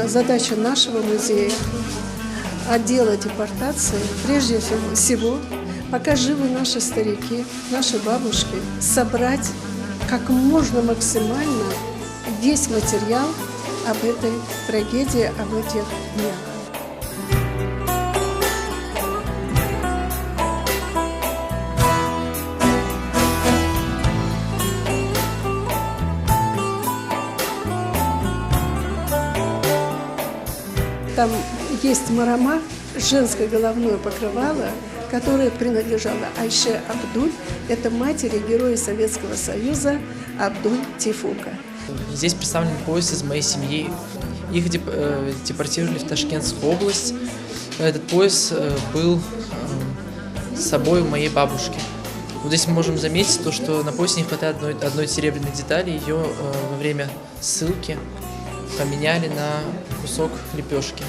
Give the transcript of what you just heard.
задача нашего музея – отдела депортации, прежде всего, пока живы наши старики, наши бабушки, собрать как можно максимально весь материал об этой трагедии, об этих днях. Там есть марама, женское головное покрывало, которое принадлежало Айше Абдуль. Это матери героя Советского Союза Абдуль Тифука. Здесь представлен поезд из моей семьи. Их депортировали в Ташкентскую область. Этот пояс был с собой у моей бабушки. Вот здесь мы можем заметить то, что на поясе не хватает одной серебряной детали. Ее во время ссылки поменяли на кусок лепешки.